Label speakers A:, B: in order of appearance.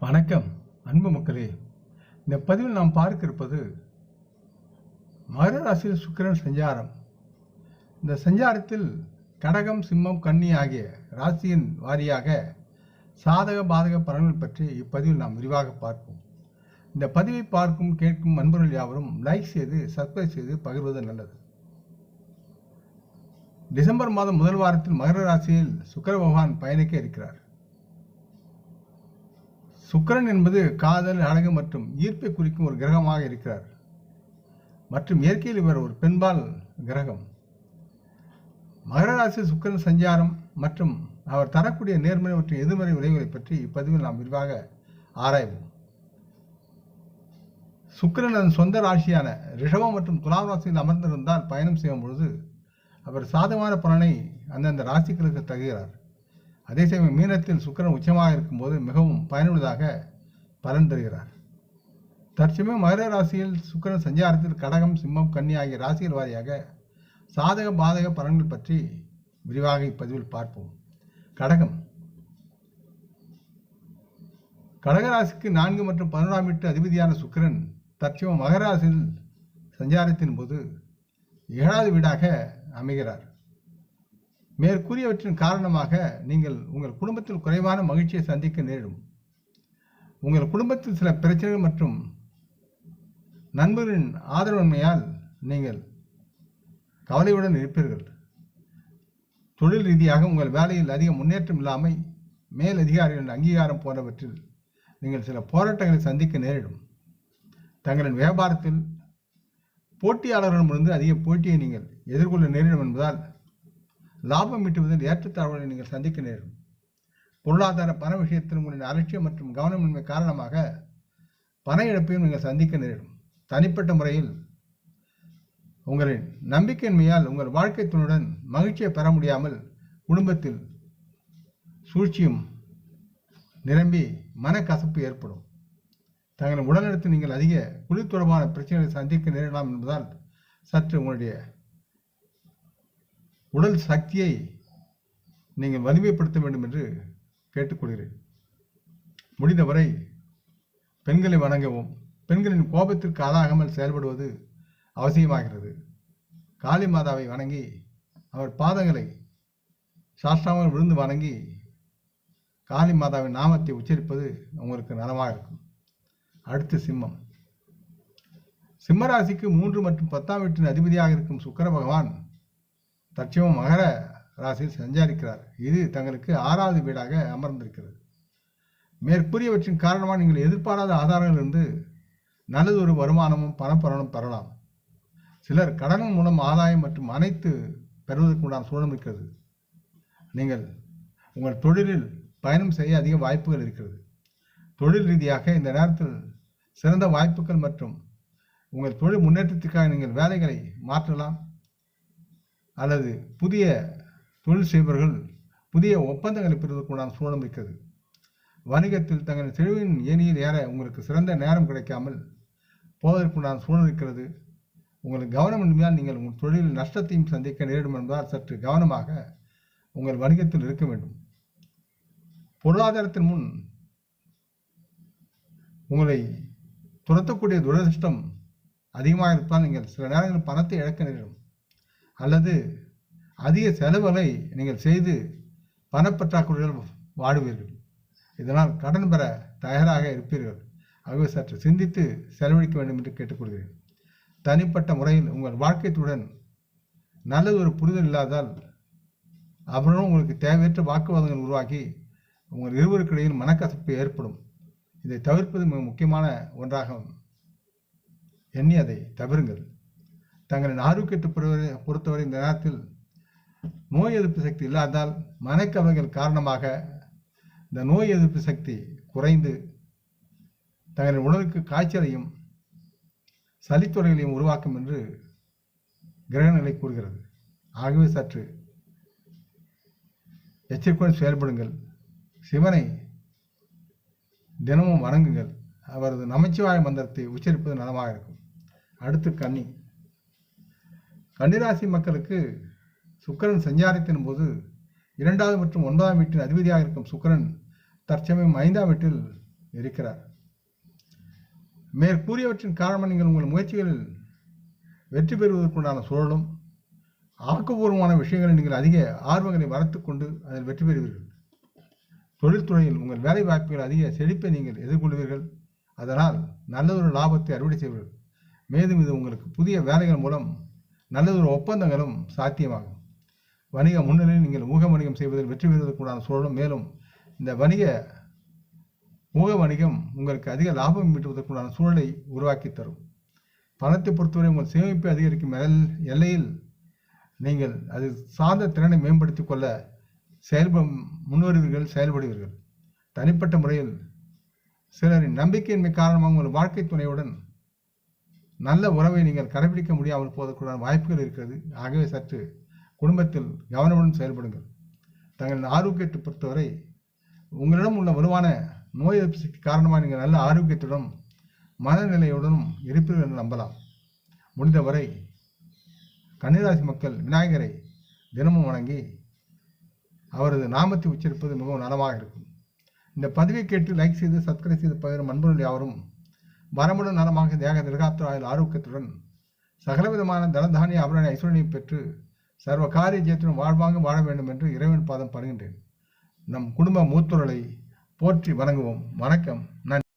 A: வணக்கம் அன்பு மக்களே. இந்த பதிவில் நாம் பார்க்க இருப்பது மகர ராசியில் சுக்கிரன் சஞ்சாரம். இந்த சஞ்சாரத்தில் கடகம், சிம்மம், கன்னி ஆகிய ராசியின் வாரியாக சாதக பாதக பலன்கள் பற்றி இப்பதிவில் நாம் விரிவாக பார்ப்போம். இந்த பதிவை பார்க்கும் கேட்கும் நண்பர்கள் யாவரும் லைக் செய்து சப்ஸ்கிரைப் செய்து பகிர்வது நல்லது. டிசம்பர் மாதம் முதல் வாரத்தில் மகர ராசியில் சுக்கிர பகவான் பயணிக்க இருக்கிறார். சுக்கிரன் என்பது காதல், அழகு மற்றும் ஈர்ப்பை குறிக்கும் ஒரு கிரகமாக இருக்கிறார். மற்றும் இயற்கையில் இவர் ஒரு பெண்பால் கிரகம். மகர ராசி சுக்கிரன் சஞ்சாரம் மற்றும் அவர் தரக்கூடிய நேர்மறை மற்றும் எதிர்மறை விளைவுகளை பற்றி இப்பதிவில் நாம் விரிவாக ஆராய்வோம். சுக்கிரன் அதன் சொந்த ராசியான ரிஷபம் மற்றும் துலாம் ராசியில் அமர்ந்திருந்தால் பயணம் செய்யும் பொழுது அவர் சாதகமான பலனை அந்தந்த ராசிகளுக்கு தருகிறார். அதே சமயம் மீனத்தில் சுக்கிரன் உச்சமாக இருக்கும்போது மிகவும் பயனுள்ளதாக பலன் தருகிறார். தற்சமயம் மகர ராசியில் சுக்கிரன் சஞ்சாரத்தில் கடகம், சிம்மம், கன்னி ஆகிய ராசிகள் வாரியாக சாதக பாதக பலன்கள் பற்றி விரிவாக இப்பதிவில் பார்ப்போம். கடகராசிக்கு 4 மற்றும் 11ஆம் வீட்டு அதிபதியான சுக்கிரன் தற்சமயம் மகர ராசியில் சஞ்சாரத்தின் போது 7வது வீடாக அமைகிறார். மேற்கூறியவற்றின் காரணமாக நீங்கள் உங்கள் குடும்பத்தில் குறைவான மகிழ்ச்சியை சந்திக்க நேரிடும். உங்கள் குடும்பத்தில் சில பிரச்சனைகள் மற்றும் நண்பர்களின் ஆதரவின்மையால் நீங்கள் கவலையுடன் இருப்பீர்கள். தொழில் ரீதியாக உங்கள் வேலையில் அதிக முன்னேற்றம் இல்லாமல் மேல் அதிகாரிகளின் அங்கீகாரம் போன்றவற்றில் நீங்கள் சில போராட்டங்களை சந்திக்க நேரிடும். தங்களின் வியாபாரத்தில் போட்டியாளர்களிடமிருந்து அதிக போட்டியை நீங்கள் எதிர்கொள்ள நேரிடும் என்பதால் லாபம் ஈட்டுவதில் ஏற்றத்தாழ்வுகளை நீங்கள் சந்திக்க நேரும். பொருளாதார பண விஷயத்தில் உங்களின் அலட்சியம் மற்றும் கவனமின்மை காரணமாக பண இழப்பையும் நீங்கள் சந்திக்க நேரிடும். தனிப்பட்ட முறையில் உங்களின் நம்பிக்கையின்மையால் உங்கள் வாழ்க்கை துணையுடன் மகிழ்ச்சியை பெற முடியாமல் குடும்பத்தில் சூழ்ச்சியும் நிரம்பி மனக்கசப்பு ஏற்படும். தங்களின் உடல்நலத்தில் நீங்கள் அதிக குளிர் தொடர்பான பிரச்சனைகளை சந்திக்க நேரிடலாம் என்பதால் சற்று உங்களுடைய உடல் சக்தியை நீங்கள் வலிமைப்படுத்த வேண்டும் என்று கேட்டுக்கொள்கிறேன். முடிந்தவரை பெண்களை வணங்கவும் பெண்களின் கோபத்திற்கு ஆளாகாமல் செயல்படுவது அவசியமாகிறது. காளி மாதாவை வணங்கி அவர் பாதங்களை சாஷ்டாமல் விழுந்து வணங்கி காளி மாதாவின் நாமத்தை உச்சரிப்பது உங்களுக்கு நலமாக இருக்கும். அடுத்து சிம்மம். சிம்மராசிக்கு 3 மற்றும் 10ஆம் வீட்டின் அதிபதியாக இருக்கும் சுக்கிர பகவான் தற்சமயம் மகர ராசியில் சஞ்சாரிக்கிறார். இது தங்களுக்கு 6வது வீடாக அமர்ந்திருக்கிறது. மேற்கூறியவற்றின் காரணமாக நீங்கள் எதிர்பாராத ஆதாரங்களிலிருந்து நல்லது ஒரு வருமானமும் பணப்பலனும் பெறலாம். சிலர் கடன் மூலம் ஆதாயம் மற்றும் அனைத்து பெறுவதற்குண்டான சூழலும் இருக்கிறது. நீங்கள் உங்கள் தொழிலில் பயணம் செய்ய அதிக வாய்ப்புகள் இருக்கிறது. தொழில் ரீதியாக இந்த நேரத்தில் சிறந்த வாய்ப்புகள் மற்றும் உங்கள் தொழில் முன்னேற்றத்திற்காக நீங்கள் வேலைகளை மாற்றலாம் அல்லது புதிய தொழில் செய்பவர்கள் புதிய ஒப்பந்தங்களை பெறுவதற்குண்டான சூழலும் இருக்கிறது. வணிகத்தில் தங்கள் செலவின் ஏணியில் ஏற உங்களுக்கு சிறந்த நேரம் கிடைக்காமல் போவதற்குண்டான சூழல் இருக்கிறது. உங்கள் கவனமின்மையால் நீங்கள் உங்கள் தொழிலில் நஷ்டத்தையும் சந்திக்க நேரிடும் என்பதால் சற்று கவனமாக உங்கள் வணிகத்தில் இருக்க வேண்டும். பொருளாதாரத்தின் முன் உங்களை துரத்தக்கூடிய துரதிருஷ்டம் அதிகமாக இருப்பதால் நீங்கள் சில நேரங்களில் பணத்தை இழக்க நேரிடும் அல்லது அதிக செலவுகளை நீங்கள் செய்து பணப்பற்றாக்குறைகள் வாடுவீர்கள். இதனால் கடன் பெற தயாராக இருப்பீர்கள். ஆகவே சற்று சிந்தித்து செலவழிக்க வேண்டும் என்று கேட்டுக்கொள்கிறேன். தனிப்பட்ட முறையில் உங்கள் வாழ்க்கைத்துடன் நல்லது ஒரு புரிதல் இல்லாதால் அப்புறம் உங்களுக்கு தேவையற்ற வாக்குவாதங்கள் உருவாக்கி உங்கள் இருவருக்கிடையில் மனக்கசப்பு ஏற்படும். இதை தவிர்ப்பது மிக முக்கியமான ஒன்றாக எண்ணி அதை தவிருங்கள். தங்களின் ஆரோக்கியத்தை பொறுத்தவரை இந்த நேரத்தில் நோய் எதிர்ப்பு சக்தி இல்லாதால் மனக்கவலைகள் காரணமாக இந்த நோய் எதிர்ப்பு சக்தி குறைந்து தங்களின் உடலுக்கு காய்ச்சலையும் சளித்தொலைகளையும் உருவாக்கும் என்று கிரகநிலை கூறுகிறது. ஆகவே சற்று எச்சரிக்கையுடன் செயல்படுங்கள். சிவனை தினமும் வணங்குங்கள். அவரது நமச்சிவாய மந்திரத்தை உச்சரிப்பது நலமாக இருக்கும். அடுத்து கன்னிராசி மக்களுக்கு சுக்கிரன் சஞ்சாரத்தின் போது 2வது மற்றும் 9ஆம் வீட்டின் அதிபதியாக இருக்கும் சுக்கிரன் தற்சமயம் 5ஆம் வீட்டில் இருக்கிறார். மேற்கூறியவற்றின் காரணமாக நீங்கள் உங்கள் முயற்சிகளில் வெற்றி பெறுவதற்குண்டான சூழலும், ஆக்கப்பூர்வமான விஷயங்களை நீங்கள் அதிக ஆர்வங்களை வளர்த்து கொண்டு அதில் வெற்றி பெறுவீர்கள். தொழில்துறையில் உங்கள் வேலை வாய்ப்புகள் அதிக செழிப்பை நீங்கள் எதிர்கொள்வீர்கள். அதனால் நல்லதொரு லாபத்தை அறுவடை செய்வீர்கள். மேலும் இது உங்களுக்கு புதிய வேலைகள் மூலம் நல்லதொரு ஒப்பந்தங்களும் சாத்தியமாகும். வணிக முன்னிலையில் நீங்கள் ஊக வணிகம் செய்வதில் வெற்றி பெறுவதற்குண்டான சூழலும், மேலும் இந்த ஊக வணிகம் உங்களுக்கு அதிக லாபம் ஈட்டுவதற்குண்டான சூழலை உருவாக்கி தரும். பணத்தை பொறுத்தவரை உங்கள் சேமிப்பை அதிகரிக்கும் எல்லையில் நீங்கள் அது சார்ந்த திறனை மேம்படுத்திக் கொள்ள செயல்படுவீர்கள். தனிப்பட்ட முறையில் சிலரின் நம்பிக்கையின்மை காரணமாக உங்கள் வாழ்க்கை துணையுடன் நல்ல உறவை நீங்கள் கடைபிடிக்க முடியாமல் போவதற்குண்டான வாய்ப்புகள் இருக்கிறது. ஆகவே சற்று குடும்பத்தில் கவனமுடன் செயல்படுங்கள். தங்களின் ஆரோக்கியத்தை பொறுத்தவரை உங்களிடம் உள்ள வலுவான நோய் எதிர்ப்பு சக்தி காரணமாக நீங்கள் நல்ல ஆரோக்கியத்துடன் மனநிலையுடனும் இருப்பீர்கள் என்று நம்பலாம். முடிந்தவரை கன்னிராசி மக்கள் விநாயகரை தினமும் வணங்கி அவரது நாமத்தை உச்சரிப்பது மிகவும் நலமாக இருக்கும். இந்த பதிவை கேட்டு லைக் செய்து சப்ஸ்கிரைப் செய்து பகிரும் அன்பர்கள் யாவரும் வரமுடன் நலமாக தேக திருகாத்திராயில் ஆரோக்கியத்துடன் சகலவிதமான தனதானிய ஆபரண ஐஸ்வரனை பெற்று சர்வ காரிய ஜெயத்துடன் வாழ்வாங்க வாழ வேண்டும் என்று இறைவன் பாதம் படுகின்றேன். நம் குடும்ப மூத்தோர்களை போற்றி வணங்குவோம். வணக்கம். நன்றி.